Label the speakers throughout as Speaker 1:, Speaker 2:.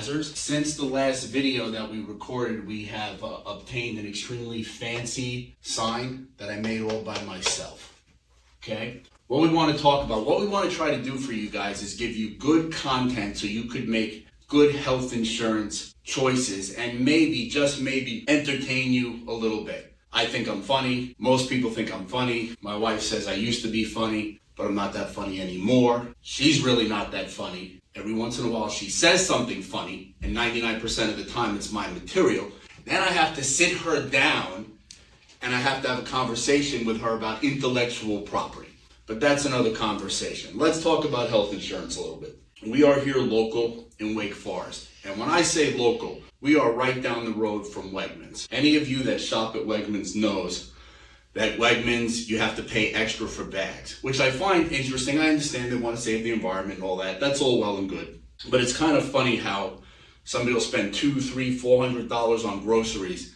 Speaker 1: Mazars. Since the last video that we recorded, we have obtained an extremely fancy sign that I made all by myself. Okay? What we want to talk about, what we want to try to do for you guys is give you good content so you could make good health insurance choices and maybe, just maybe, entertain you a little bit. I think I'm funny. Most people think I'm funny. My wife says I used to be funny, but I'm not that funny anymore. She's really not that funny. Every once in a while she says something funny, and 99% of the time it's my material. Then I have to sit her down and I have to have a conversation with her about intellectual property. But that's another conversation. Let's talk about health insurance a little bit. We are here local in Wake Forest. And when I say local, we are right down the road from Wegmans. Any of you that shop at Wegmans knows that Wegmans, you have to pay extra for bags, which I find interesting. I understand they want to save the environment and all that. That's all well and good. But it's kind of funny how somebody will spend $200, $300, $400 on groceries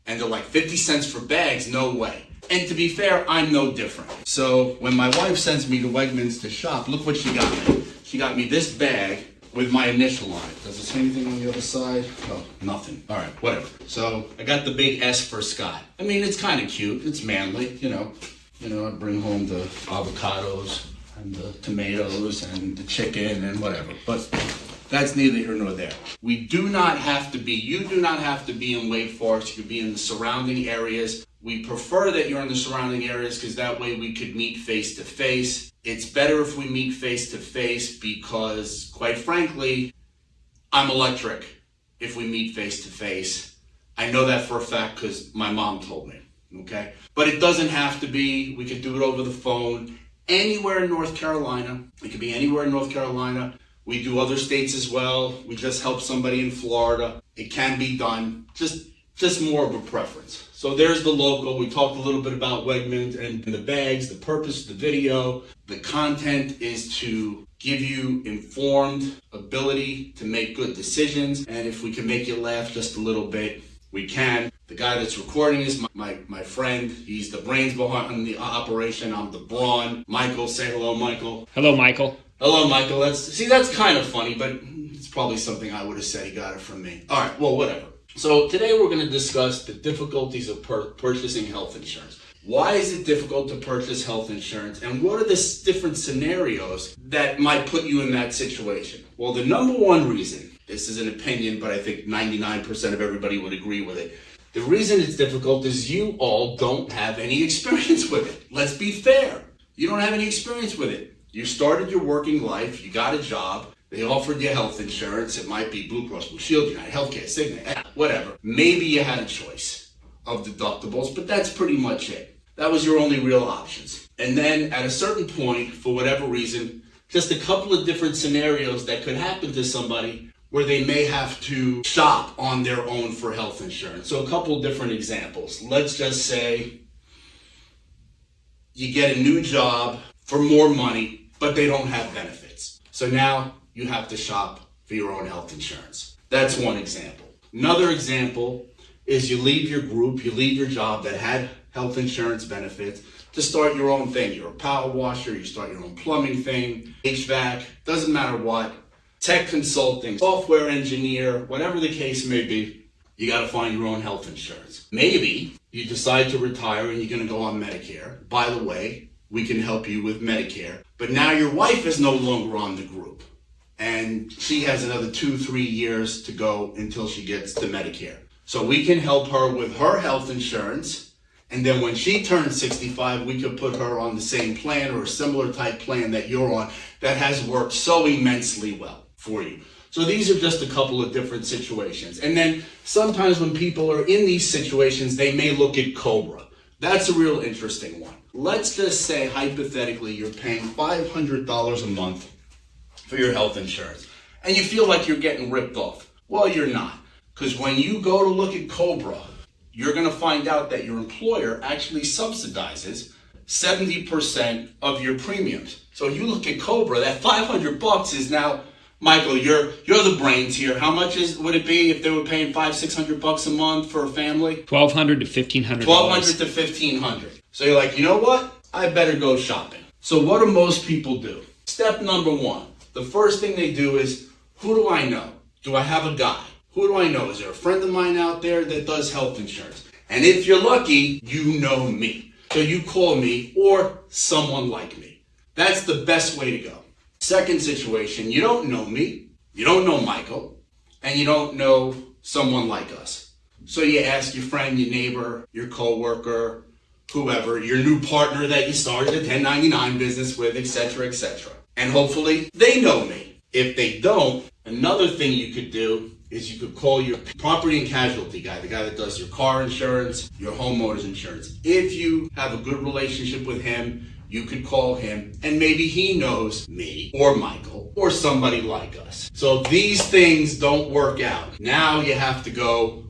Speaker 1: and they're like 50 cents for bags. No way. And to be fair, I'm no different. So when my wife sends me to Wegmans to shop, look what she got me. She got me this bag with my initial on it. Does it say anything on the other side? Oh, nothing. All right, whatever. So I got the big S for Scott. I mean, it's kind of cute. It's manly, you know. I bring home the avocados and the tomatoes and the chicken and whatever. But that's neither here nor there. You do not have to be in Wake Forest. You could be in the surrounding areas. We prefer that you're in the surrounding areas because that way we could meet face to face. It's better if we meet face to face because, quite frankly, I'm electric if we meet face to face. I know that for a fact because my mom told me, okay? But it doesn't have to be. We could do it over the phone. Anywhere in North Carolina. It could be anywhere in North Carolina. We do other states as well. We just help somebody in Florida. It can be done. Just more of a preference. So there's the local. We talked a little bit about Wegmans and the bags, the purpose of the video. The content is to give you informed ability to make good decisions. And if we can make you laugh just a little bit, we can. The guy that's recording is my friend. He's the brains behind the operation. I'm the brawn. Michael, say hello, Michael.
Speaker 2: Hello, Michael.
Speaker 1: Hello, Michael. That's kind of funny, but it's probably something I would have said. He got it from me. All right, well, whatever. So today we're going to discuss the difficulties of purchasing health insurance. Why is it difficult to purchase health insurance? And what are the different scenarios that might put you in that situation? Well, the number one reason, this is an opinion, but I think 99% of everybody would agree with it. The reason it's difficult is you all don't have any experience with it. Let's be fair. You don't have any experience with it. You started your working life, you got a job, they offered you health insurance. It might be Blue Cross Blue Shield, United Healthcare, Cigna, whatever. Maybe you had a choice of deductibles, but that's pretty much it. That was your only real options. And then at a certain point, for whatever reason, just a couple of different scenarios that could happen to somebody where they may have to shop on their own for health insurance. So a couple of different examples. Let's just say you get a new job for more money, but they don't have benefits. So now you have to shop for your own health insurance. That's one example. Another example is you leave your group, you leave your job that had health insurance benefits to start your own thing. You're a power washer, you start your own plumbing thing, HVAC, doesn't matter what, tech consulting, software engineer, whatever the case may be, you gotta find your own health insurance. Maybe you decide to retire and you're gonna go on Medicare. By the way, we can help you with Medicare. But now your wife is no longer on the group. And she has another 2-3 years to go until she gets to Medicare. So we can help her with her health insurance. And then when she turns 65, we could put her on the same plan or a similar type plan that you're on that has worked so immensely well for you. So these are just a couple of different situations. And then sometimes when people are in these situations, they may look at COBRA. That's a real interesting one. Let's just say, hypothetically, you're paying $500 a month for your health insurance, and you feel like you're getting ripped off. Well, you're not. Because when you go to look at COBRA, you're going to find out that your employer actually subsidizes 70% of your premiums. So you look at COBRA, that $500 is now, Michael, you're the brains here. How much would it be if they were paying $500-600 a month for a family?
Speaker 2: $1,200 to $1,500.
Speaker 1: $1,200 to $1,500. So you're like, you know what? I better go shopping. So what do most people do? Step number one. The first thing they do is, who do I know? Do I have a guy? Who do I know? Is there a friend of mine out there that does health insurance? And if you're lucky, you know me. So you call me or someone like me. That's the best way to go. Second situation, you don't know me, you don't know Michael, and you don't know someone like us. So you ask your friend, your neighbor, your coworker, whoever, your new partner that you started a 1099 business with, etc., etc. And hopefully they know me. If they don't, another thing you could do is you could call your property and casualty guy, the guy that does your car insurance, your homeowner's insurance. If you have a good relationship with him, you could call him and maybe he knows me or Michael or somebody like us. So if these things don't work out, now you have to go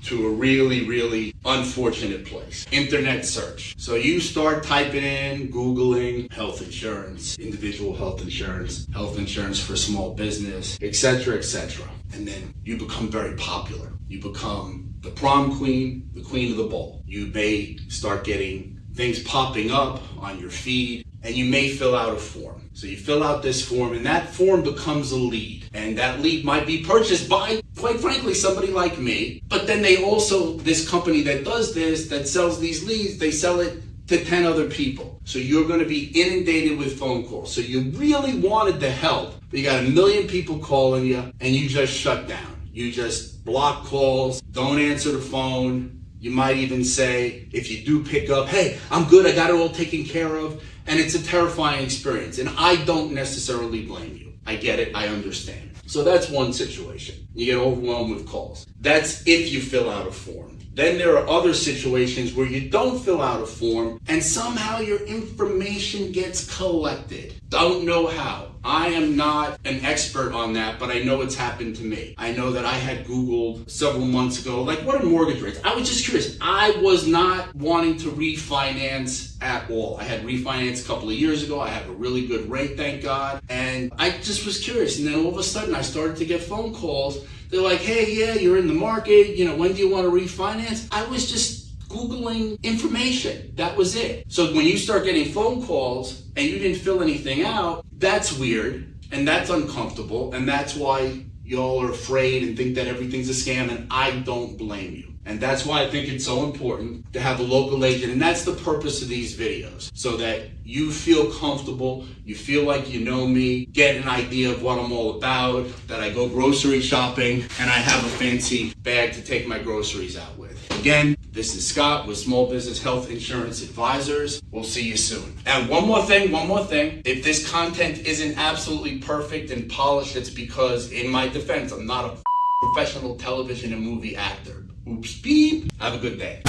Speaker 1: to a really, really unfortunate place. Internet search. So you start typing in, Googling health insurance, individual health insurance for small business, etc., etc. And then you become very popular. You become the prom queen, the queen of the ball. You may start getting things popping up on your feed, and you may fill out a form. So you fill out this form, and that form becomes a lead. And that lead might be purchased by, quite frankly, somebody like me. But then they also, this company that does this, that sells these leads, they sell it to 10 other people. So you're going to be inundated with phone calls. So you really wanted the help, but you got a million people calling you, and you just shut down. You just block calls, don't answer the phone. You might even say, if you do pick up, hey, I'm good, I got it all taken care of. And it's a terrifying experience. And I don't necessarily blame you. I get it, I understand. So that's one situation. You get overwhelmed with calls. That's if you fill out a form. Then there are other situations where you don't fill out a form and somehow your information gets collected. Don't know how. I am not an expert on that, but I know it's happened to me. I know that I had Googled several months ago, like, what are mortgage rates? I was just curious. I was not wanting to refinance at all. I had refinanced a couple of years ago. I have a really good rate, thank God. And I just was curious. And then all of a sudden I started to get phone calls. They're like, hey, yeah, you're in the market. You know, when do you want to refinance? I was just Googling information. That was it. So when you start getting phone calls and you didn't fill anything out, that's weird and that's uncomfortable. And that's why y'all are afraid and think that everything's a scam. And I don't blame you. And that's why I think it's so important to have a local agent. And that's the purpose of these videos, so that you feel comfortable, you feel like you know me, get an idea of what I'm all about, that I go grocery shopping, and I have a fancy bag to take my groceries out with. Again, this is Scott with Small Business Health Insurance Advisors. We'll see you soon. And one more thing. If this content isn't absolutely perfect and polished, it's because, in my defense, I'm not a professional television and movie actor. Oops, beep. Have a good day.